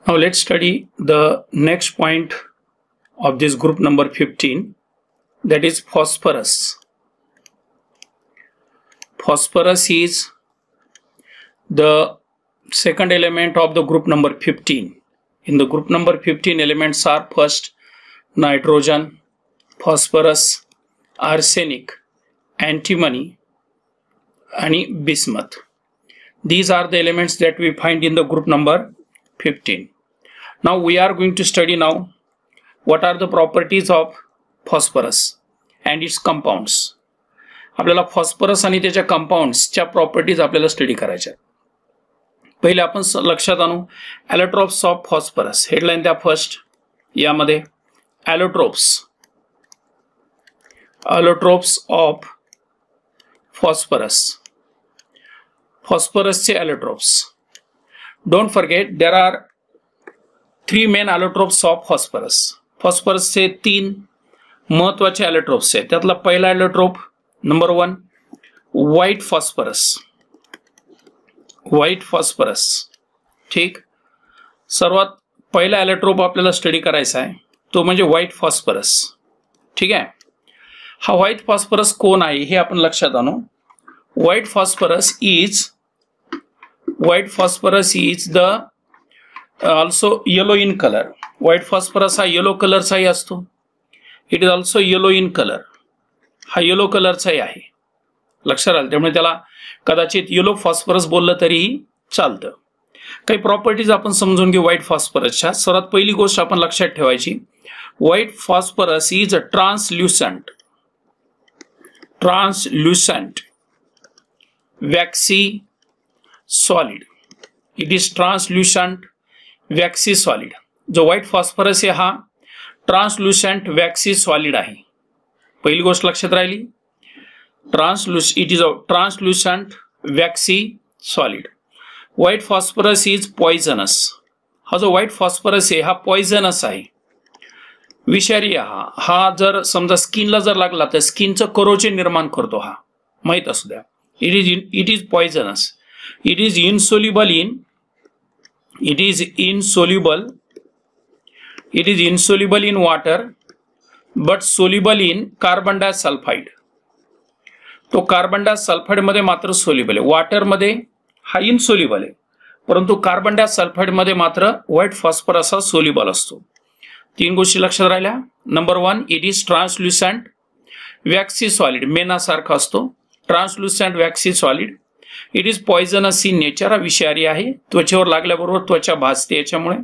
Now let's study the next point of this group number 15, that is phosphorus. Phosphorus is the second element of the group number 15. In the group number 15, elements are first nitrogen, phosphorus, arsenic, antimony and bismuth. These are the elements that we find in the group number 15. Now we are going to study now what are the properties of phosphorus and its compounds. आपल्याला phosphorus आणि त्याच्या compoundsच्या properties आपल्याला study करायच्या. पहिले आपण लक्षात आणू allotropes of phosphorus. Headline द्या फर्स्ट यामध्ये allotropes of phosphorus. Phosphorus चे allotropes. Don't forget there are three main allotropes of phosphorus. Phosphorus चे तीन महत्वाचे allotropes आहेत. त्यातला पहिला allotrope number 1 white phosphorus. White phosphorus. ठीक, सर्वात पहिला एलोट्रोप आपल्याला स्टडी करायचा आहे तो म्हणजे व्हाइट फॉस्फरस. ठीक आहे, हा व्हाइट फॉस्फरस कोण आहे हे आपण लक्षात आणू. White phosphorus is the also yellow in colour. White phosphorus हा येलो कलरचाही असतो. It is also yellow in colour. हा येलो कलरचाही आहे, लक्षात आलं. त्यामुळे त्याला कदाचित येलो फॉस्फरस बोललं तरीही चालतं. काही प्रॉपर्टीज आपण समजून घेऊ व्हाइट फॉस्फरसच्या. सर्वात पहिली गोष्ट आपण लक्षात ठेवायची, white phosphorus is a translucent waxy solid. It is translucent waxy solid. जो व्हाइट फॉस्फरस आहे हा ट्रान्सल्युसंट वॅक्सी सॉलिड आहे. पहिली गोष्ट लक्षात राहिली. It is a translucent waxy solid. White phosphorus is poisonous. हा जो white phosphorus आहे हा poisonous आहे, विषारी आहे. हा जर समजा स्किनला जर लागला तर स्किनचं करोजन निर्माण करतो. हा माहित असू द्या. It is poisonous. It is insoluble in water but soluble in carbon disulfide. तो कार्बन डायसल्फाइड मध्ये मात्र सोल्युबल आहे. वॉटर मध्ये हा इनसोल्युबल आहे, परंतु कार्बन डायसल्फाइड मध्ये मात्र व्हाइट फॉस्फरस हा सोल्युबल असतो. तीन गोष्टी लक्षात राहिल्या. Number 1, it is translucent waxy solid. मेना सारखा असतो. Translucent waxy solid. It is poisonous in nature. हा विषारी आहे, त्वचेवर लागल्याबरोबर त्वचा भाजते याच्यामुळे.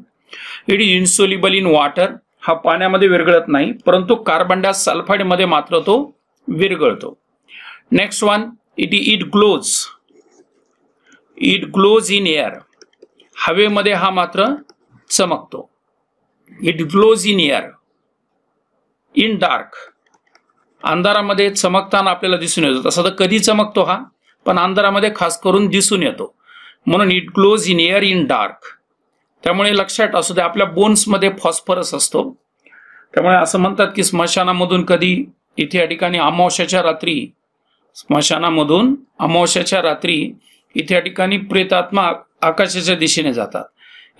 It is insoluble in water. हा पाण्यामध्ये विरघळत नाही, परंतु कार्बन डायसल्फाइड मध्ये मात्र तो विरघळतो. Next one, it glows in air. हवेमध्ये हा मात्र चमकतो. It glows in air. In dark. अंधारामध्ये चमकताना आपल्याला दिसून येतो. तसं तर कधी चमकतो हा, पण अंधारामध्ये खास करून दिसून येतो. म्हणून it glows in air in dark. त्यामुळे लक्षात असू दे आपल्या बोन्स मध्ये फॉस्फरस असतो. त्यामुळे असं म्हणतात की स्मशानामधून कधी इथे या ठिकाणी अमावस्याच्या रात्री इथे या ठिकाणी प्रेतात्मा आकाशाच्या दिशेने जातात.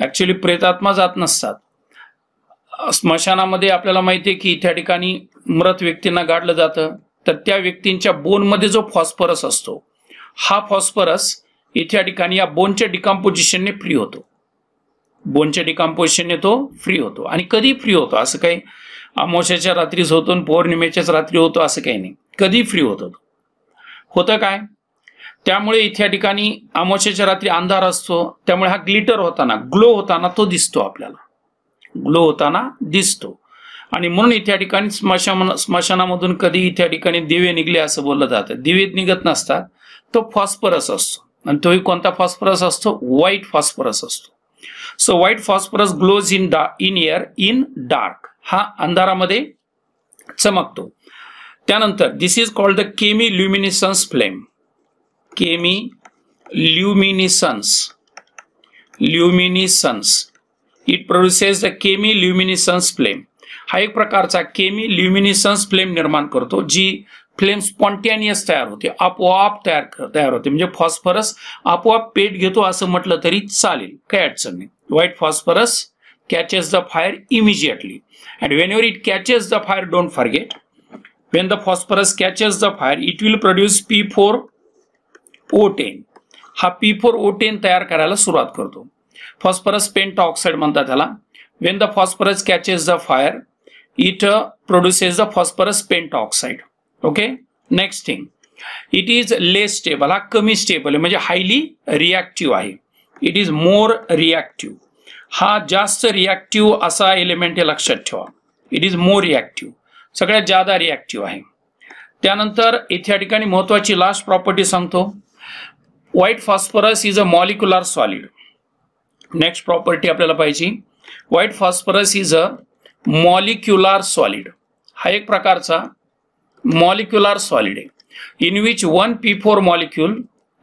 ऍक्च्युअली प्रेतात्मा जात नसतात. स्मशानामध्ये आपल्याला माहिती आहे की इथे या ठिकाणी मृत व्यक्तींना गाडलं जातं, तर त्या व्यक्तींच्या बोनमध्ये जो फॉस्फरस असतो हा फॉस्फरस इथे या ठिकाणी या बोनच्या डिकम्पोजिशनने फ्री होतो. आणि कधी फ्री होतो असं काही अमावस्याच्या रात्रीच होतो, पौर्णिमेच्याच रात्री होतो असं काही नाही. कधी फ्री होतो. होतं काय, त्यामुळे इथे या ठिकाणी अमावस्याच्या रात्री अंधार असतो, त्यामुळे हा ग्लिटर होताना ग्लो होताना तो दिसतो. आपल्याला ग्लो होताना दिसतो. आणि म्हणून इथे या ठिकाणी स्मशानामधून कधी इथे या ठिकाणी दिवे निघले असं बोललं जातं. दिवे निघत नसतात, तो फॉस्फरस असतो. आणि तोही कोणता फॉस्फरस असतो? व्हाइट फॉस्फरस असतो. So white phosphorus glows in air in dark. हा अंधारामध्ये चमकतो. त्यानंतर this is called the chemiluminescence flame. Luminescence. It produces the chemiluminescence flame. हा एक प्रकारचा केमिल्युमिनेसन्स फ्लेम निर्माण करतो, जी फ्लेम स्पॉन्टेनियस तयार होते, आपोआप तयार होते. म्हणजे फॉस्फरस आपोआप पेट घेतो असं म्हटलं तरी चालेल, काही अडचण नाही. white phosphorus catches the fire immediately, and whenever it catches the fire, don't forget, when the phosphorus catches the fire, it will produce P4O10. हा P4O10 तयार करायला सुरुवात करतो. फॉस्फरस पेंटऑक्साइड म्हणतात त्याला. When the phosphorus catches the fire, it produces the phosphorus pentoxide. Okay. Next thing, it is less stable. हा कमी stable आहे, म्हणजे हायली रिॲक्टिव्ह आहे. It is more reactive. हा जास्त रिॲक्टिव्ह असा एलिमेंट आहे, लक्षात ठेवा. इट इज मोर रिॲक्टिव्ह, सगळ्यात जादा रिॲक्टिव्ह आहे. त्यानंतर इथे या ठिकाणी महत्वाची लास्ट प्रॉपर्टी सांगतो. White phosphorus is a molecular solid. Next property आपल्याला पाहिजे. White phosphorus is a molecular solid. हा एक प्रकारचा मॉलिक्युलर सॉलिड आहे. in which one P4 molecule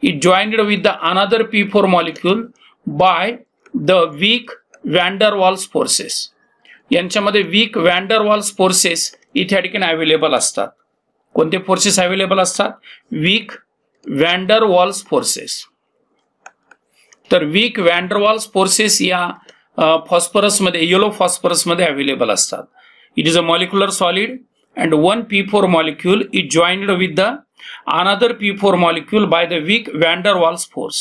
is joined with the another P4 molecule by the weak van der Waals forces. यांच्यामध्ये weak van der Waals forces इथे ठिकाणी available असतात. कोणते forces available असतात? weak van der Waals forces. तर weak van der Waals forces या phosphorus मध्ये, yellow phosphorus मध्ये अवेलेबल असतात. It is a molecular solid and one P4 molecule is joined with the another P4 molecule by the weak van der Waals force.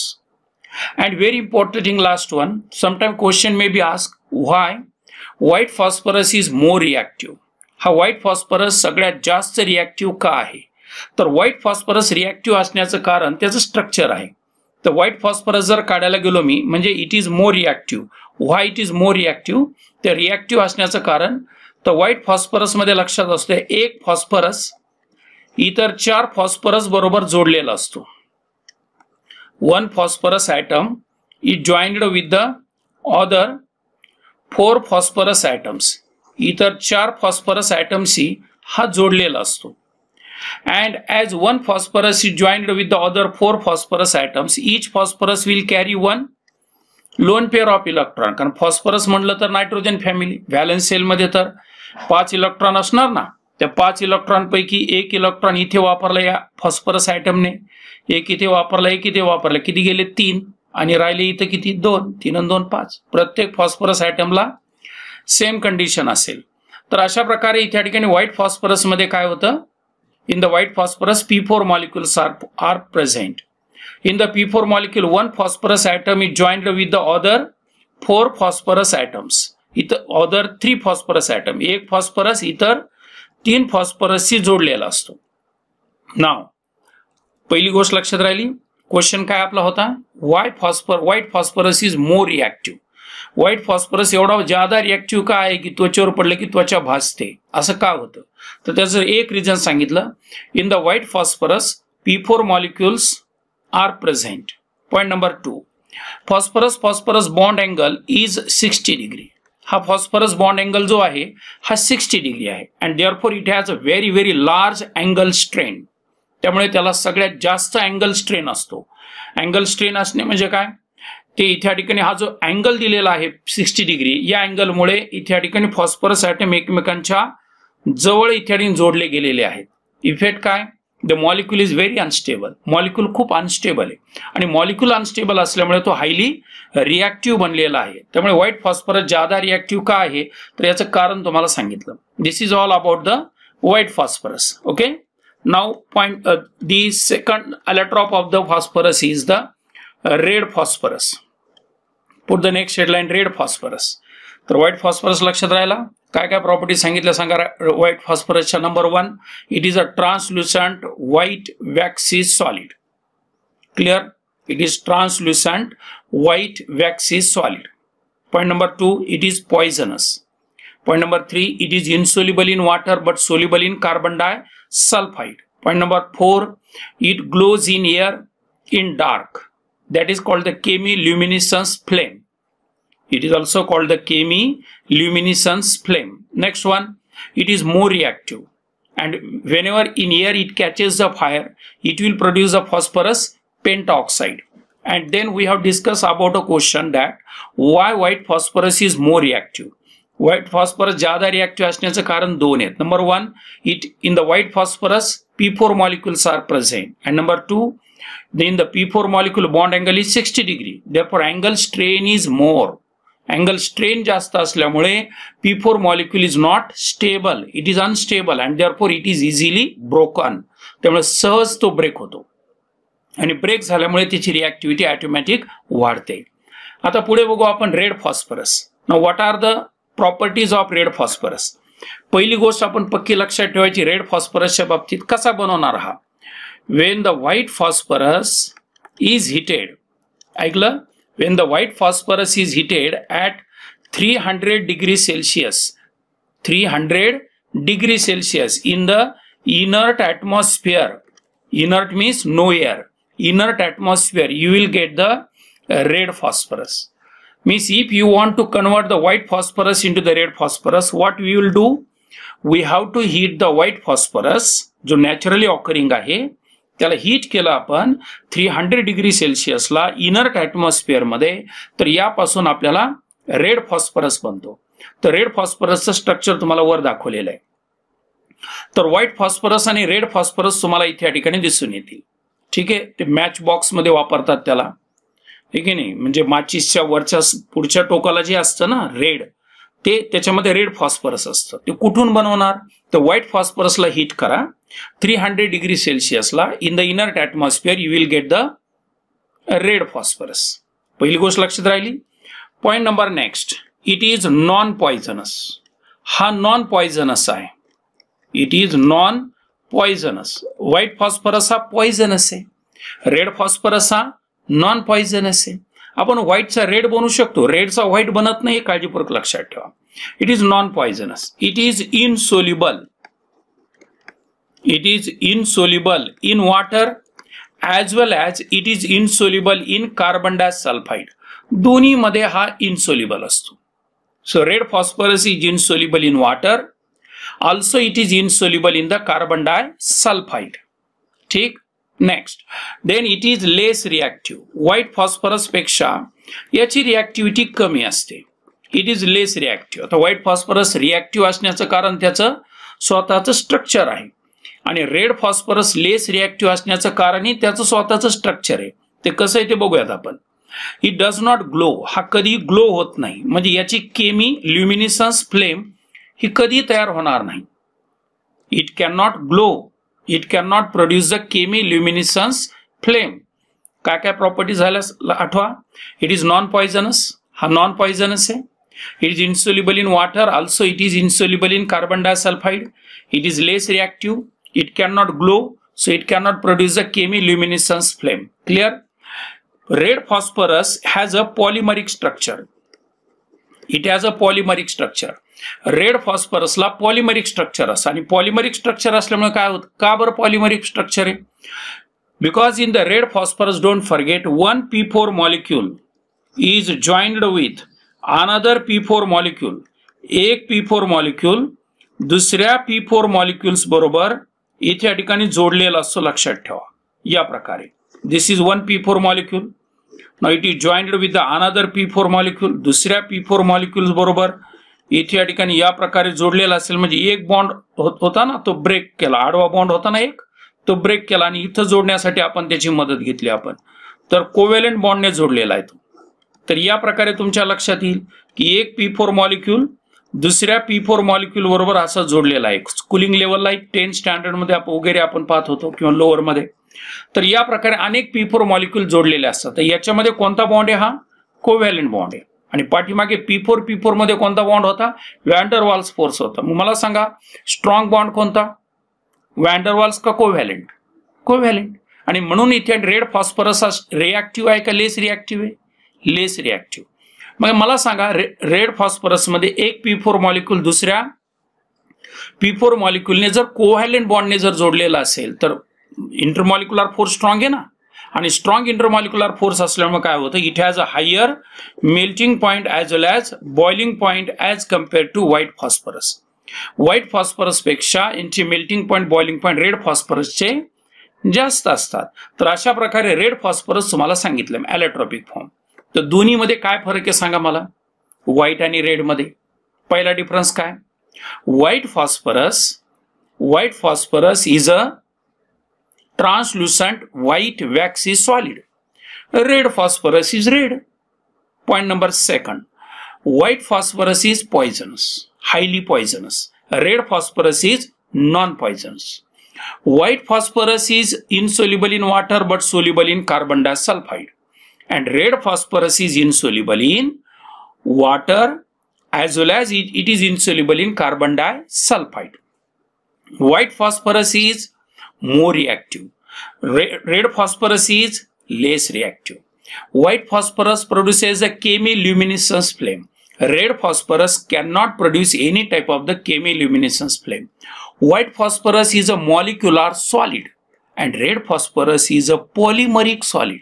And very important thing, last one, sometime question may be asked, why white phosphorus is more reactive. हा white phosphorus सगळ्यात जास्त reactive का आहे? तर white phosphorus reactive असण्याचं कारण त्याचं structure आहे. तर white phosphorus जर काढायला गेलो मी, म्हणजे it is more reactive. Why it is more reactive? ते रिॲक्टिव्ह असण्याचं कारण, तर व्हाईट फॉस्फरस मध्ये लक्षात असते, एक फॉस्फरस इतर 4 फॉस्फरस बरोबर जोडलेला असतो. One phosphorus atom is joined with the other 4 phosphorus atoms. इतर 4 फॉस्फरस ॲटमशी हा जोडलेला असतो. and as one phosphorus is joined with the other 4 phosphorus atoms, each phosphorus will carry one lone pair of electron. कारण phosphorus म्हणलं तर nitrogen family, valence sale मध्ये तर 5 electron असणार ना. त्या 5 इलेक्ट्रॉन पैकी एक इलेक्ट्रॉन इथे वापरला या फॉस्फरस ॲटमने, एक इथे वापरला, एक इथे वापरला, किती गेले? 3. आणि राहिले इथे किती? 2. 3 आणि 2 5. प्रत्येक फॉस्फरस ॲटमला सेम कंडिशन असेल. तर अशा प्रकारे इथे ठिकाणी व्हाईट फॉस्फरस मध्ये काय होतं? In the white phosphorus, P4 molecules are present. In the P4 molecule, one phosphorus atom is joined with the other 4 phosphorus atoms. Other 3 phosphorus atom. एक phosphorus इतर 3 phosphorus शी जोडलेला असतो. Now, पहिली गोष्ट लक्षात राहिली. क्वेश्चन काय आपला होता? White phosphorus is more reactive. White phosphorus एवढा ज्यादा रिॲक्टिव्ह का आहे की त्वचेवर पडले की त्वचा भासते? असं का होतं? तर त्याचं एक रिझन सांगितलं. In the white phosphorus P4 molecules are present. Point number 2, phosphorus bond angle is 60 degree. हा फॉस्फरस बॉन्ड अँगल जो आहे हा 60 डिग्री आहे. And therefore it has a very very large angle strain. त्यामुळे त्याला सगळ्यात जास्त अँगल स्ट्रेन असतो. अँगल स्ट्रेन असणे म्हणजे काय? ते इथे ठिकाणी हा जो अँगल दिलेला आहे 60 डिग्री, या अँगलमुळे इथे ठिकाणी फॉस्फरस ॲटम एकमेकांच्या जवळ इथे ठिकाणी जोडले गेलेले आहेत. इफेक्ट काय? The molecule is very unstable. Molecule खूप अनस्टेबल आहे आणि मॉलिक्यूल अनस्टेबल असल्यामुळे तो हायली रिॲक्टिव्ह बनलेला आहे. त्यामुळे व्हाईट फॉस्फरस जादा रिॲक्टिव्ह का आहे? तर याचं कारण तुम्हाला सांगितलं. This is all about the white phosphorus. Okay. Now point the second allotrope of the phosphorus is the red phosphorus. Put the next headline, red phosphorus. तर व्हाईट फॉस्फरस लक्षात राहिला. काय काय प्रॉपर्टी सांगितल्या सांगा व्हाईट फॉस्फरसच्या. Number 1, it is a translucent white waxy solid. Clear? It is translucent white waxy solid. Point number 2, it is poisonous. Point number 3, it is insoluble in water but soluble in carbon disulphide. Point number 4, it glows in air in dark. That is called the chemiluminescence flame. It is also called the chemiluminescence flame. Next one, it is more reactive, and whenever in air it catches the fire, it will produce a phosphorus pentoxide. And then we have discussed about a question that why white phosphorus is more reactive. White phosphorus ज्यादा reactive असण्याचं कारण 2 आहेत. Number 1, in the white phosphorus P4 molecules are present, and number 2, then the P4 molecule bond angle is 60 degree. Therefore, angle strain is more. Angle strain जास्त असल्यामुळे P4 molecule is not stable, it is unstable and therefore it is easily broken. त्यामुळे सहज तो break होतो आणि break झाल्यामुळे त्याची रिॲक्टिव्हिटी automatic वाढते. आता पुढे बघू आपण red phosphorus. Now what are the properties of red phosphorus. पहिली गोष्ट आपण पक्की लक्षात ठेवायची, रेड फॉस्फरसच्या बाबतीत कसा बनवणार हा. When the white phosphorus is heated, ऐकलं, when the white phosphorus is heated at 300 degrees Celsius, 300 degrees Celsius in the inert atmosphere, inert means no air, inert atmosphere, you will get the red phosphorus. Means if you want to convert the white phosphorus into the red phosphorus, what we will do, we have to heat the white phosphorus जो naturally occurring आहे त्याला heat केलं आपण 300 degree सेल्सिअसला inert atmosphere मध्ये, तर यापासून आपल्याला red phosphorus बनतो. तर रेड फॉस्फरसचं स्ट्रक्चर तुम्हाला वर दाखवलेलं आहे. तर व्हाईट फॉस्फरस आणि रेड फॉस्फरस तुम्हाला इथे या ठिकाणी दिसून येतील. ठीक आहे, ते मॅच बॉक्स मध्ये वापरतात त्याला, ठीक आहे नाही, म्हणजे माचीसच्या वरच्या पुढच्या टोकाला जे असतं ना रेड, ते त्याच्यामध्ये रेड फॉस्फरस असतं. ते कुठून बनवणार, तर व्हाईट फॉस्फरसला हीट करा 300 डिग्री सेल्सिअसला in the inert atmosphere, you will get the red phosphorus. पहिली गोष्ट लक्षात राहिली. Point number next, it is non poisonous. हा नॉन पॉइझनस आहे, it is non poisonous. White phosphorus हा पॉइझनस आहे, रेड फॉस्फरस हा नॉन पॉइझनस आहे. आपण व्हाईटचा रेड बनवू शकतो, रेडचा व्हाईट बनत नाही, काळजीपूर्वक लक्षात ठेवा. It is non poisonous, it is insoluble, it is insoluble in water as well as it is insoluble in carbon disulfide. दोन्ही मध्ये हा insoluble असतो. So red phosphorus is insoluble in water, also it is insoluble in the carbon disulfide. ठीक. Next, then it is less reactive. white phosphorus पेक्षा याची रिॲक्टिव्हिटी कमी असते. it is less reactive. आता व्हाईट फॉस्फरस रिॲक्टिव्ह असण्याचं कारण त्याचं स्वतःचं स्ट्रक्चर आहे आणि रेड फॉस्फरस लेस रिॲक्टिव्ह असण्याचं कारणही त्याचं स्वतःचं स्ट्रक्चर आहे. ते कसं आहे ते बघूयात आपण. इट डज नॉट ग्लो, हा कधी ग्लो होत नाही, म्हणजे याची केमी ल्युमिनिसन्स फ्लेम ही कधी तयार होणार नाही. It can not glow, it can not produce the chemiluminescence flame. काय काय प्रॉपर्टी झाल्या आठवा. इट इज नॉन पॉइझनस, हा नॉन पॉइझनस आहे. It is insoluble in water, also it is insoluble in carbon disulphide. It is less reactive, it cannot glow, so it cannot produce a chemiluminescence flame. Clear? Red phosphorus has a polymeric structure. It has a polymeric structure. Red फॉस्फरसला polymeric structure असतं आणि polymeric structure असल्यामुळे काय होतं, का बरं polymeric structure आहे. Because in the red phosphorus, don't forget, one P4 molecule is joined with another P4 molecule. एक P4 molecule दुसऱ्या P4 molecules बरोबर इथे या ठिकाणी जोडलेला असतो, लक्षात ठेवा. या प्रकारे this is one P4 molecule, now it is joined with the another P4 molecule. दुसऱ्या P4 मॉलिक्यूल्स बरोबर इथे या ठिकाणी या प्रकारे जोडलेला असेल, म्हणजे एक बॉन्ड होता ना तो ब्रेक केला, आडवा बॉन्ड होता ना एक, तो ब्रेक केला आणि इथं जोडण्यासाठी आपण त्याची मदत घेतली आपण, तर कोव्हॅलेंट बॉन्डने जोडलेला आहे तो. तर या प्रकारे तुमच्या लक्षात येईल की एक P4 मॉलिक्यूल दुसऱ्या P4 मॉलिक्यूल बरोबर असा जोडलेला आहे. कूलिंग लेवलला एक 10 स्टँडर्ड मध्ये वगैरे आपण पाहत होतो किंवा लोअर मध्ये. तर या प्रकारे अनेक P4 मॉलिक्यूल जोडलेले असतात. तर याच्यामध्ये कोणता बॉन्ड आहे, हा कोव्हॅलेंट बॉन्ड आहे. आणि पाठीमागे P4 मध्ये कोणता बॉन्ड होता, वॅन्डरवाल्स फोर्स होता. मग मला सांगा स्ट्रॉंग बॉन्ड कोणता, वॅन्डरवाल्स का कोव्हॅलेंट, कोव्हॅलेंट. आणि म्हणून इथे रेड फॉस्फरस रिॲक्टिव्ह आहे का लेस रिॲक्टिव्ह आहे, लेस रिॲक्टिव्ह. मग मला सांगा रेड फॉस्फरस मध्ये एक P4 मॉलिक्यूल दुसऱ्या P4 मॉलिक्यूलने जर कोव्हॅलेंट बॉन्डने जर जोडलेला असेल तर इंटरमॉलिक्युलर फोर्स स्ट्रॉंग आहे ना, आणि स्ट्रॉंग इंटरमॉलिक्युलर फोर्स असल्यामुळे काय होतं, it has a higher melting point as well as boiling point as compared to white phosphorus. White phosphorus पेक्षा यांचे melting point boiling point red फॉस्फरसचे जास्त असतात. तर अशा प्रकारे रेड फॉस्फरस तुम्हाला सांगितलं ॲलोट्रॉपिक फॉर्म. तर दोन्ही मध्ये काय फरक आहे सांगा मला, व्हाईट आणि रेड मध्ये. पहिला डिफरन्स काय, white phosphorus is a translucent white waxy solid. Red phosphorus is red. Point number second, White phosphorus is poisonous, highly poisonous. Red phosphorus is non-poisonous. White phosphorus is insoluble in water but soluble in carbon disulfide, and red phosphorus is insoluble in water as well as it is insoluble in carbon disulfide. White phosphorus is more reactive. Red phosphorus is less reactive. White phosphorus produces a chemiluminescence flame. Red phosphorus cannot produce any type of the chemiluminescence flame. White phosphorus is a molecular solid and red phosphorus is a polymeric solid.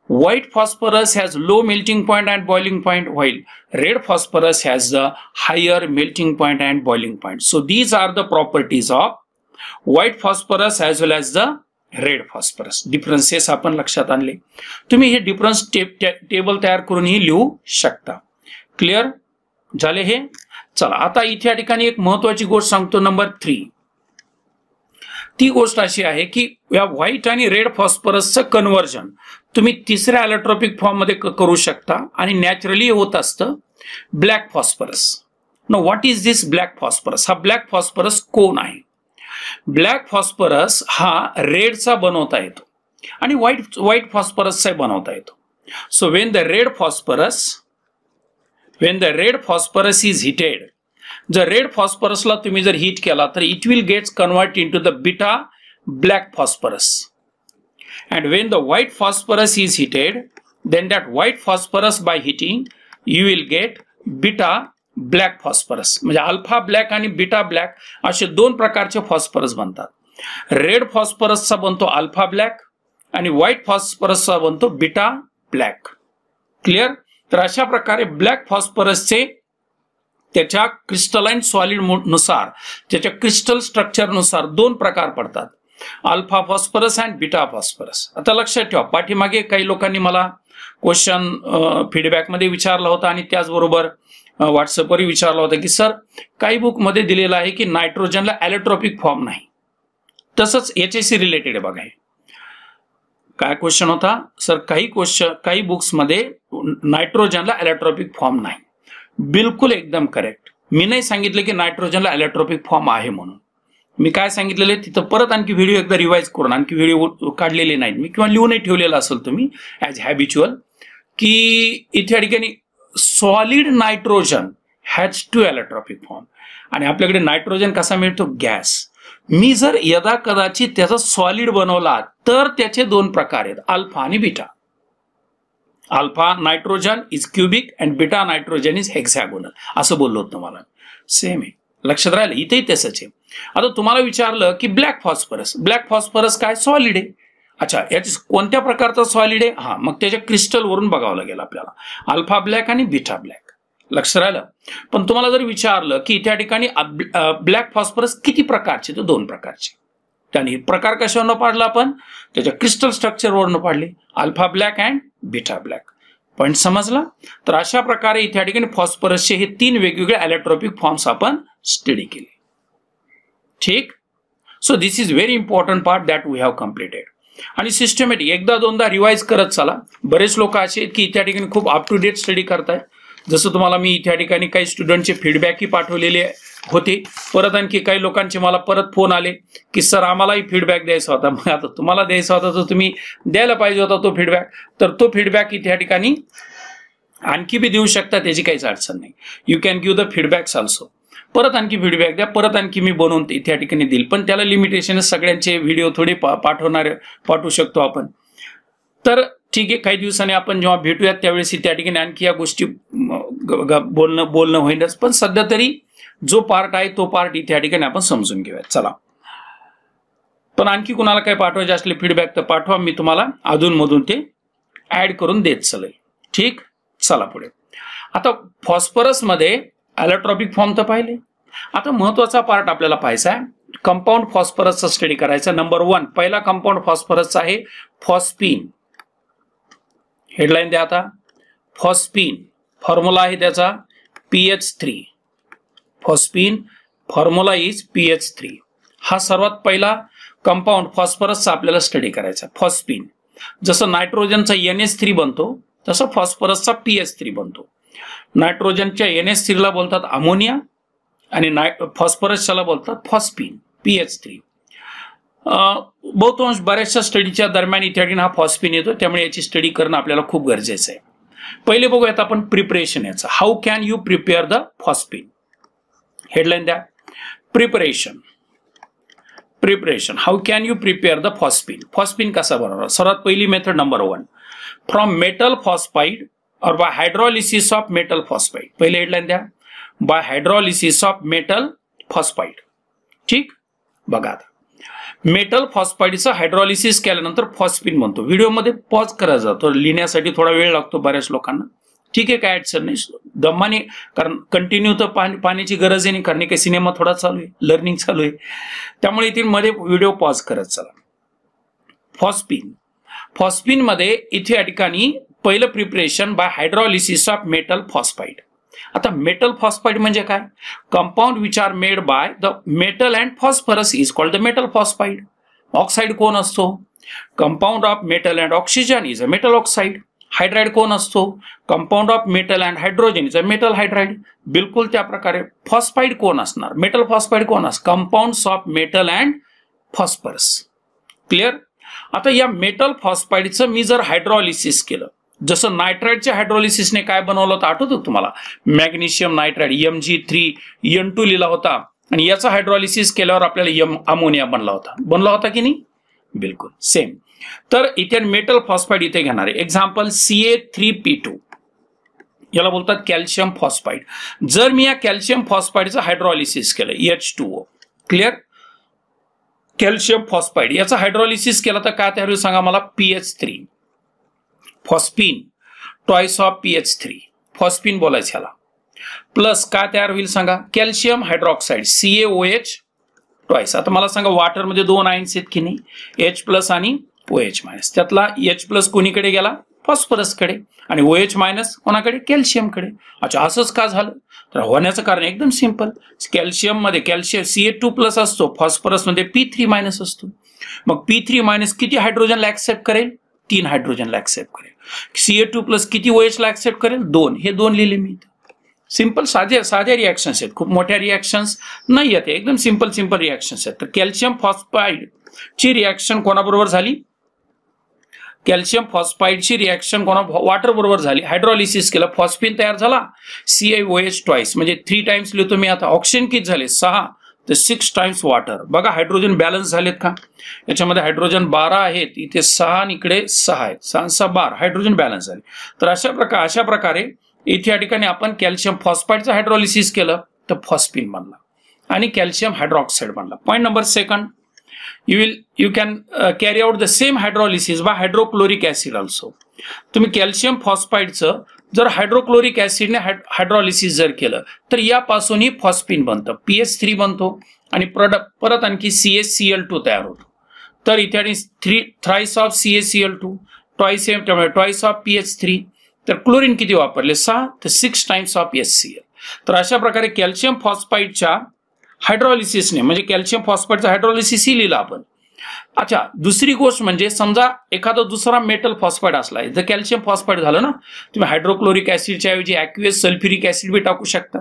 White phosphorus has low melting point and boiling point, while red phosphorus has the higher melting point and boiling point. So these are the properties of white phosphorus as well as the red phosphorus. Differences आपण लक्षात आणले. तुम्ही हे difference table तयार करूनही लिहू शकता. Clear झाले हे. चला आता इथे या ठिकाणी एक महत्वाची गोष्ट सांगतो, नंबर 3. ती गोष्ट अशी आहे की या व्हाईट आणि रेड फॉस्फरसचं कन्व्हर्जन तुम्ही तिसऱ्या ॲलोट्रॉपिक फॉर्म मध्ये करू शकता आणि नॅचरली होत असतं black phosphorus. Know what is this black phosphorus? हा ब्लॅक फॉस्फरस कोण आहे? ब्लॅक फॉस्फरस हा रेडचा बनवता येतो आणि व्हाईट फॉस्फरसचा बनवता येतो. So when the red phosphorus is heated, जर रेड फॉस्फरसला तुम्ही जर हीट केला तर it will gets convert into the beta black phosphorus. and when the white phosphorus is heated, then that white phosphorus by heating you will get beta black phosphorus. म्हणजे alpha black आणि beta black असे दोन प्रकारचे phosphorus बनतात. Red फॉस्फरसचा बनतो alpha black आणि white फॉस्फरसचा बनतो बीटा ब्लॅक. क्लिअर? तर अशा प्रकारे ब्लॅक फॉस्फरसचे त्याच्या क्रिस्टलाइन सॉलिड नुसार त्याच्या क्रिस्टल स्ट्रक्चर नुसार दोन प्रकार पडतात, अल्फा फॉस्फरस आणि बीटा फॉस्फरस. आता लक्षात ठेवा, पाठीमागे काही लोकांनी मला क्वेश्चन फीडबॅक मध्ये विचारला होता आणि त्याचबरोबर व्हॉट्सअपवर विचारला होता की सर काही बुक मध्ये दिलेलं आहे की नायट्रोजनला ॲलोट्रॉपिक फॉर्म नाही. तसंच याच्याशी रिलेटेड आहे बघा. काय क्वेश्चन होता सर? काही बुक्स मध्ये नायट्रोजनला ॲलोट्रॉपिक फॉर्म नाही. बिलकुल एकदम करेक्ट. मी नाही सांगितलं की नायट्रोजनला ॲलोट्रॉपिक फॉर्म आहे म्हणून. मी काय सांगितलेलं तिथं परत आणखी व्हिडिओ एकदा रिवाइज करून आणखी व्हिडिओ काढलेले नाहीत मी किंवा लिहूनही ठेवलेला असेल तुम्ही ॲज हॅबिच्युअल की इथे या ठिकाणी solid nitrogen has two allotropic form आणि आपल्याकडे नायट्रोजन कसा मिळतो? गॅस. मी जर यदा कदाचित त्याचा सॉलिड बनवला तर त्याचे दोन प्रकार आहेत, अल्फा आणि beta. Alpha nitrogen is cubic and beta nitrogen is hexagonal असं बोललो होतं मला. सेम आहे, लक्षात राहिलं. इथेही तसंच आहे. आता तुम्हाला विचारलं की ब्लॅक फॉस्फरस काय? सॉलिड आहे. अच्छा, याची कोणत्या प्रकारचा सॉलिड आहे? हा, मग त्याच्या क्रिस्टल वरून बघावं लागेल आपल्याला, अल्फा ब्लॅक आणि बीटा ब्लॅक. लक्षात राहिलं. पण तुम्हाला जर विचारलं की त्या ठिकाणी ब्लॅक फॉस्फरस किती प्रकारचे, तर दोन प्रकारचे. त्याने प्रकार कशावरून पाडला आपण? त्याच्या क्रिस्टल स्ट्रक्चर वरून पाडले, alpha black and beta black. Point समजला? तर अशा प्रकारे इथे या ठिकाणी फॉस्फरसचे हे तीन वेगवेगळे ॲलोट्रॉपिक फॉर्म्स आपण स्टडी केले. ठीक. So this is very important part that we have completed. आणि सिस्टमॅटिक एकदा दोनदा रिवाइज करत चला. बरेच लोक असे आहेत की इथे या ठिकाणी खूप अप टू डेट स्टडी करतायत. जसं तुम्हाला मी इथे या ठिकाणी काही स्टुडंटचे फीडबॅकही पाठवलेले होते. परत आणखी काही लोकांचे मला परत फोन आले की सर आम्हालाही फीडबॅक द्यायचा होता. मग आता तुम्हाला द्यायचा होता तर तुम्ही द्यायला पाहिजे होता तो फीडबॅक. तर तो फीडबॅक इथे या ठिकाणी आणखी बी देऊ शकता, त्याची काहीच अडचण नाही. You can give the feedbacks also. परत आणखी फीडबॅक द्या, परत आणखी मी बनवून इथे या ठिकाणी देईल. पण त्याला लिमिटेशन, सगळ्यांचे व्हिडिओ थोडे पाठवू शकतो आपण. तर ठीक आहे, काही दिवसांनी आपण जेव्हा भेटूयात त्यावेळेस त्या ठिकाणी आणखी या गोष्टी बोलणं होईलच. पण सध्या तरी जो पार्ट आहे तो पार्ट इथे या ठिकाणी आपण समजून घेऊयात. चला. पण आणखी कुणाला काही पाठवायचे असले फीडबॅक तर पाठवा, मी तुम्हाला अधूनमधून ते ऍड करून देत चालेल. ठीक. चला पुढे. आता फॉस्फरस मध्ये ॲलोट्रॉपिक फॉर्म तर पाहिले. आता महत्वाचा पार्ट आपल्याला पाहायचा आहे, कंपाऊंड फॉस्फरसचा स्टडी करायचा. नंबर 1 पहिला कंपाऊंड फॉस्फरसचा आहे फॉस्फिन. हेडलाईन द्या आता. फॉस्फिन फॉर्म्युला आहे त्याचा PH3. Phosphine formula is PH3. हा सर्वात पहिला कंपाऊंड फॉस्फरसचा आपल्याला स्टडी करायचा. फॉस्फिन जसं नायट्रोजनचा NH3 बनतो तसं फॉस्फरसचा PH3 बनतो. नायट्रोजनच्या NH3 ला बोलतात अमोनिया आणि फॉस्फरसला बोलतात फॉस्फिन PH3. बहुतांश बऱ्याचशा स्टडीच्या दरम्यान इथे हा फॉस्फिन येतो, त्यामुळे याची स्टडी करणं आपल्याला खूप गरजेचं आहे. पहिले बघूयात आपण प्रिपरेशन याचं. How can you prepare the phosphine. Headline द्या. Preparation. How can you prepare the phosphine. Phosphine कसा बनवणार. सर्वात पहिली method number 1 from metal phosphide or by hydrolysis of metal phosphide. पहिले हेडलाईन द्या. By hydrolysis of metal phosphide. ठीक बघा आता मेटल फॉस्फाइडचं हायड्रॉलिसिस केल्यानंतर फॉस्फिन बनतो. व्हिडिओमध्ये पॉज करा जातो, लिहिण्यासाठी थोडा वेळ लागतो बऱ्याच लोकांना. ठीक आहे, काय अडचण नाही, दमाने, कारण कंटिन्यू तर पाण्याची गरज आहे नाही, कारण काही सिनेमा थोडा चालू आहे, लर्निंग चालू आहे, त्यामुळे इथे मध्ये व्हिडिओ पॉज करत चला. फॉस्फिन मध्ये इथे या ठिकाणी पहिलं preparation bye hydrolysis of metal phosphide. आता मेटल फॉस्फाइड म्हणजे काय. Compound which are made by the metal and phosphorus is called the metal phosphide. Oxide कोण असतो. Compound of metal and oxygen is a metal oxide. Hydride कोण असतो. Compound of metal and hydrogen is a metal hydride. बिलकुल त्या प्रकारे phosphide कोण असणार. Metal phosphide कोण असणार. Compounds of metal and phosphorus. Clear. आता या मेटल फॉस्फाइडचं मी जर हायड्रॉलिसिस केलं, जसं नायट्राइडच्या हायड्रॉलिसिसने काय बनवलं होतं आठवतं तुम्हाला. मॅग्नेशियम नायट्राइड Mg3N2 लिहिला होता, आणि याचा हायड्रॉलिसिस केल्यावर आपल्याला अमोनिया बनला होता की नाही. बिलकुल सेम. तर इथे मेटल फॉस्फाइड इथे घेणार आहे. एक्झाम्पल Ca3P2 याला बोलतात कॅल्शियम फॉस्फाइड. जर मी या कॅल्शियम फॉस्फाइडचं हायड्रॉलिसिस केलं H2O. क्लिअर. कॅल्शियम फॉस्फाइड याचा हायड्रॉलिसिस केला तर काय तयार होईल सांगा मला. PH3 phosphine twice of PH3 phosphine बोलायचं ह्याला. प्लस काय तयार होईल सांगा. Calcium hydroxide CaOH twice. आता मला सांगा वॉटर मध्ये 2 आयन्स आहेत की नाही. H+ आणि OH-. त्यातला H+ कोणीकडे गेला. फॉस्फरस कडे, आणि OH- कोणाकडे. कॅल्शियम कडे. अच्छा, असंच का झालं. तर होण्याचं कारण एकदम सिंपल. कॅल्शियम मध्ये Ca2+ असतो, फॉस्फरस मध्ये P3- असतो. मग P3- किती हायड्रोजनला ऍक्सेप्ट करेल. 3 हायड्रोजनला ऍक्सेप्ट करेल. Ca2+ किती OH ला ऍक्सेप्ट करेल. 2. हे 2 लिहिले मी. सिंपल साध्या रिॲक्शन्स आहेत, खूप मोठ्या रिॲक्शन्स नाही आहेत, एकदम सिंपल रिॲक्शन्स आहेत. तर कॅल्शियम फॉस्फाइड ची रिॲक्शन कोणाबरोबर झाली. कॅल्शियम फॉस्फाइडची रिॲक्शन वॉटर बरोबर झाली. हायड्रॉलिसिस केलं, फॉस्फिन तयार झाला. CaOH ट्वाइस म्हणजे 3 टाइम्स लिहितो मी आता. ऑक्सिजन किती झाले 6, तर 6 टाइम्स वॉटर. बघा हायड्रोजन बॅलन्स झालेत का. याच्यामध्ये हायड्रोजन 12 आहेत, इथे 6 आणि इकडे 6 आहेत. 6 12 हायड्रोजन बॅलन्स झाले. तर अशा प्रकारे इथे या ठिकाणी आपण कॅल्शियम फॉस्फाइडचं हायड्रॉलिसिस केलं तर फॉस्फिन बनला आणि कॅल्शियम हायड्रॉक्साइड बनला. Point number 2 you can carry out the same hydrolysis by hydrochloric acid also. तुम्ही कॅल्शियम फॉस्फाइडचं जर हायड्रोक्लोरिक ऍसिडने हायड्रॉलिसिस जर केलं तर यापासूनही फॉस्फिन बनतं. PH3 बनतो आणि परत आणखी CaCl2 तयार होतो. तर इथे thrice of CaCl2 twice of PH3. तर क्लोरीन किती वापरले 6, तर 6 टाइम्स ऑफ HCl. तर अशा प्रकारे कॅल्शियम फॉस्फाइडच्या हायड्रॉलिसिसने, म्हणजे कॅल्शियम फॉस्फाइडचा हायड्रॉलिसिस ही लिहिला आपण. अच्छा, दुसरी गोष्ट म्हणजे समजा एखादा दुसरा मेटल फॉस्फाइड असला, जर कॅल्शियम फॉस्फाइड झालं ना, तुम्ही हायड्रोक्लोरिक ऍसिडच्या ऐवजी ॲक्वियस सल्फ्युरिक ऍसिड बी टाकू शकता.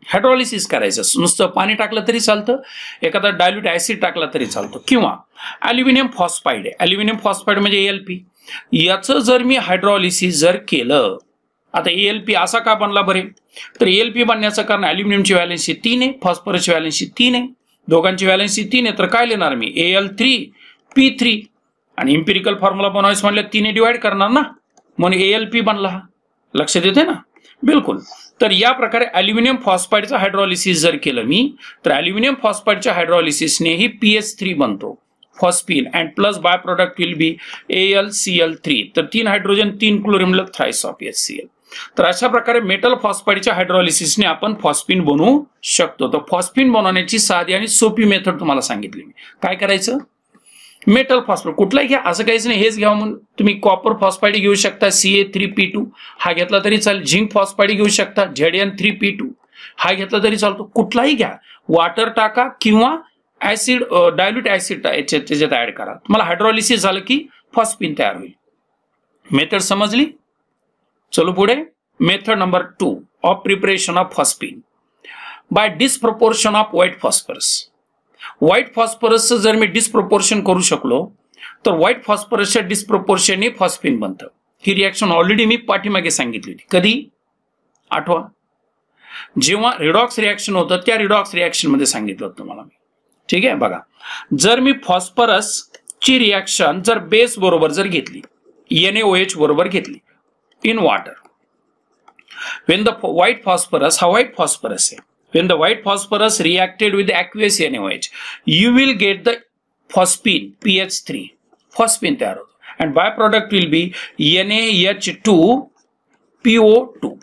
हायड्रॉलिसिस करायचं, नुसतं पाणी टाकलं तरी चालतं, एखादा डायल्यूट ऍसिड टाकला तरी चालतो. किंवा ॲल्युमिनियम फॉस्फाइड आहे, ॲल्युमिनियम फॉस्फाइड म्हणजे ALP. याचं जर मी हायड्रॉलिसिस जर केलं, आता ALP असा का बनला बरे. तर ALP बनण्याचं कारण ॲल्युमिनियमची व्हॅलेन्सी 3 आहे, फॉस्फरसची व्हॅलेन्सी 3 आहे, दोघांची व्हॅलेन्सी 3 आहे. तर काय लिहिणार मी Al3P3, आणि इम्पिरिकल फॉर्म्युला बनवायचं म्हणलं 3 डिवाइड करणार ना, म्हणून ALP बनला. लक्षात येते ना. बिलकुल. तर या प्रकारे ॲल्युमिनियम फॉस्फाइडचं हायड्रॉलिसिस जर केलं मी, तर ॲल्युमिनियम फॉस्फाइडच्या हायड्रॉलिसिसनेही PH3 बनतो phosphine, and plus by product will B AlCl3. तर 3 hydrogen 3 chlorine thrice of HCl. तर अशा प्रकारे मेटल फॉस्फाइडच्या हायड्रॉलिसिसने आपण फॉस्फिन बनवू शकतो. तर फॉस्फिन बनवण्याची साधी आणि सोपी मेथड तुम्हाला सांगितली मी. काय करायचं. मेटल फॉस्फाइड कुठलाही घ्या, असं काहीच नाही हेच घ्या म्हणून. तुम्ही कॉपर फॉस्फाइड घेऊ शकता Ca3P2 हा घेतला तरी चालेल. झिंक फॉस्फाइड घेऊ शकता Zn3P2 हा घेतला तरी चालतो. कुठलाही घ्या, वॉटर टाका किंवा ऍसिड डायल्यूट ऍसिड त्याच्यात ऍड करा. तुम्हाला हायड्रॉलिसिस झालं की फॉस्फिन तयार होईल. मेथड समजली. चलो पुढे. Method number 2 of preparation of phosphine by disproportionation of white phosphorus. White फॉस्फरसचं जर मी डिस्प्रपोर्शन करू शकलो तर व्हाईट फॉस्फरसच्या डिस्प्रपोर्शनने फॉस्फिन बनतं. ही रिॲक्शन ऑलरेडी मी पाठीमागे सांगितली होती. कधी? आठवा, जेव्हा रिडॉक्स रिॲक्शन होतं त्या रिडॉक्स रिॲक्शन मध्ये सांगितलं होतं तुम्हाला मी. ठीक आहे, बघा, जर मी फॉस्फरस ची रिॲक्शन जर बेस बरोबर जर घेतली, NaOH बरोबर घेतली in water, when the white phosphorus, हा white phosphorus आहे, when the white phosphorus reacted with the aqueous NaOH, you will get the phosphine PH3, phosphine तयार होतो, and byproduct will be NaH2PO2,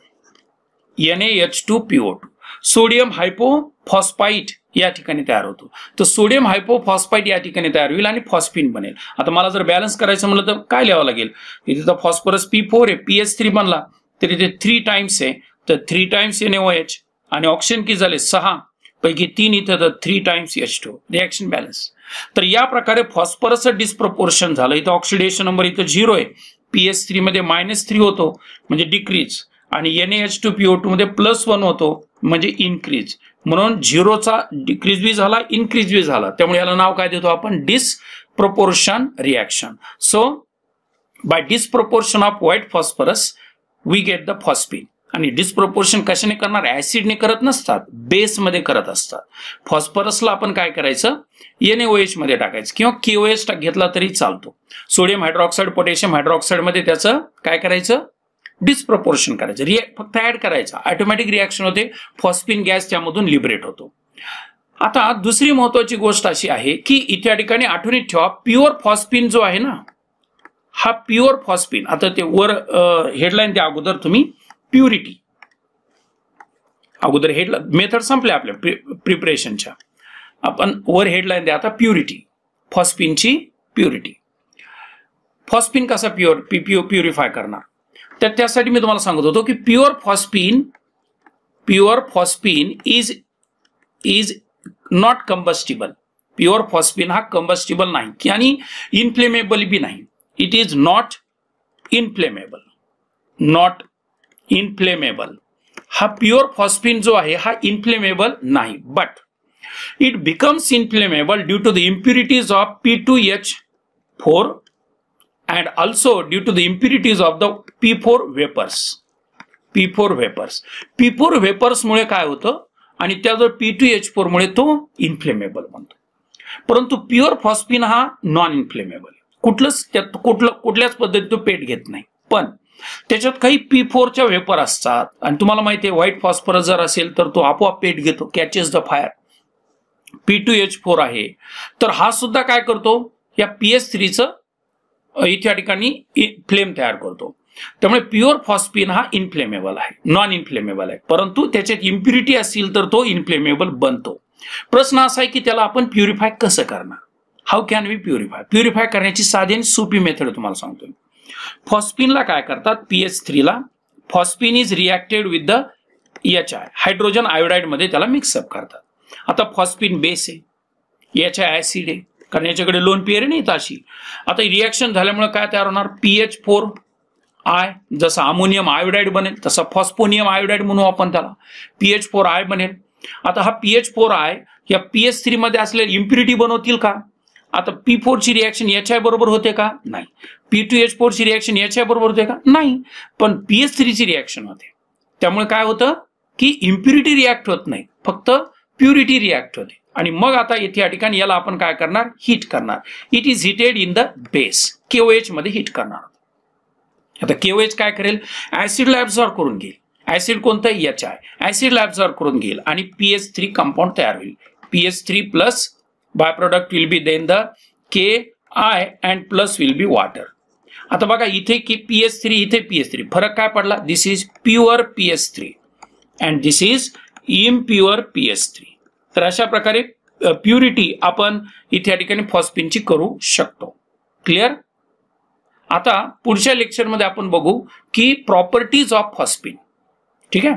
NaH2PO2, sodium hypophosphite या ठिकाणी तयार होतो. तर sodium hypophosphite या ठिकाणी तयार होईल आणि फॉस्फिन बनेल. आता मला जर बॅलन्स करायचं म्हटलं तर काय लिहावं लागेल? इथे तर फॉस्फरस P4 आहे, PH3 बनला, तर इथे 3 टाइम्स आहे, तर 3 टाइम्स NaOH आणि ऑक्सिजन किती झाले? 6 पैकी 3 इथं, तर 3 टाइम्स H2, रिॲक्शन बॅलन्स. तर या प्रकारे फॉस्फरसचं डिस्प्रपोर्शन झालं. इथं ऑक्सिडेशन नंबर इथं 0 आहे, PH3 मध्ये -3 होतो म्हणजे डिक्रीज, आणि NaH2PO2 मध्ये +1 होतो म्हणजे इन्क्रीज. म्हणून 0चा डिक्रीज बी झाला, इन्क्रीज बी झाला, त्यामुळे याला नाव काय देतो आपण? Disproportionation reaction. So by disproportionation of white phosphorus we get the phosphine. आणि डिस्प्रपोर्शन कशाने करणार? ऍसिडने करत नसतात, बेस मध्ये करत असतात. फॉस्फरसला आपण काय करायचं? NaOH मध्ये टाकायचं किंवा KOH घेतला तरी चालतो. सोडियम हायड्रॉक्साईड, पोटॅशियम हायड्रॉक्साईड मध्ये त्याचं काय करायचं? डिस्प्रपोर्शन करायचं, फक्त ऍड करायचं, ऑटोमॅटिक रिॲक्शन होते, फॉस्फिन गॅस त्यामधून लिबरेट होतो. आता दुसरी महत्वाची गोष्ट अशी आहे की इथे या ठिकाणी आठवणीत ठेवा, प्युअर फॉस्फिन जो आहे ना, हा प्युअर फॉस्फिन, आता ते वर हेडलाईन द्या अगोदर तुम्ही, प्युरिटी अगोदर हेडलाईन, मेथड संपल्या आपल्या प्रिपरेशनच्या, आपण वर हेडलाईन द्या आता, प्युरिटी, फॉस्फिनची प्युरिटी. फॉस्फिन कसा प्युरिफाय करणार? तर त्यासाठी मी तुम्हाला सांगत होतो की pure phosphine is not combustible. Pure phosphine हा कंबस्टिबल नाही आणि इनफ्लेमेबल बी नाही. It is not inflammable. हा प्युअर फॉस्फिन जो आहे हा इनफ्लेमेबल नाही, but it becomes inflammable due to the impurities of P2H4 and also due to the impurities of the P4 vapors. P4 vapors मुळे काय होतं? आणि त्याजवळ P2H4 मुळे तो इन्फ्लेमेबल बनतो. परंतु प्युअर फॉस्फिन हा नॉन इन्फ्लेमेबल, कुठल्याच पद्धतीत तो पेट घेत नाही. पण त्याच्यात काही P4 च्या वेपर असतात आणि तुम्हाला माहिती आहे व्हाईट फॉस्फरस जर असेल तर तो आपोआप पेट घेतो, कॅचेस द फायर. P2H4 आहे तर हा सुद्धा काय करतो? या PH3चं इथे या ठिकाणी फ्लेम तयार करतो. त्यामुळे प्युअर फॉस्फिन हा इनफ्लेमेबल आहे, नॉन इनफ्लेमेबल आहे, परंतु त्याच्यात इम्प्युरिटी असतील तर तो इनफ्लेमेबल बनतो. प्रश्न असा आहे की त्याला आपण प्युरिफाय कसं करणार? हाऊ कॅन वी प्युरिफाय करण्याची साधी आणि सोपी मेथड तुम्हाला सांगतो. फॉस्फिनला काय करतात? PH3ला phosphine is reacted with the HI, hydrogen iodide मध्ये त्याला मिक्सअप करतात. आता फॉस्फिन बेस आहे, HI ऍसिड आहे, कारण याच्याकडे लोन पेअर नाही अशी. आता रिॲक्शन झाल्यामुळे काय तयार होणार? PH4I, जसा अमोनियम आयोडाइड बनेल तसा फॉस्फोनियम आयोडाइड म्हणू आपण त्याला, PH4I बनेल. आता हा PH4I या PH3 मध्ये असलेल्या इम्प्युरिटी बनवतील का? आता P4 ची रिॲक्शन HI बरोबर होते का? नाही. P2H4 ची रिॲक्शन HI बरोबर होते का? नाही. पण PH3 ची रिॲक्शन होते. त्यामुळे काय होतं की इम्प्युरिटी रिॲक्ट होत नाही, फक्त प्युरिटी रिॲक्ट होते. आणि मग आता इथे या ठिकाणी याला आपण काय करणार? हीट करणार. It is heated in the base, KOH मध्ये हीट करणार. आता KOH काय करेल? ऍसिडला ऍब्सॉर्ब करून घेईल. ऍसिड कोणतं? HI. ऍसिडला ऍब्सॉर्ब करून घेईल आणि PH3 कंपाऊंड तयार होईल. PH3 plus by product will be then the KI and plus will be water. आता बघा इथे की PH3, इथे PH3, फरक काय पडला? This is pure PH3 and this is impure PH3. तर अशा प्रकारे प्युरिटी आपण इथे या ठिकाणी फॉस्फिनची करू शकतो. क्लिअर? आता पुढच्या लेक्चरमध्ये आपण बघू की प्रॉपर्टीज ऑफ फॉस्फिन. ठीक आहे.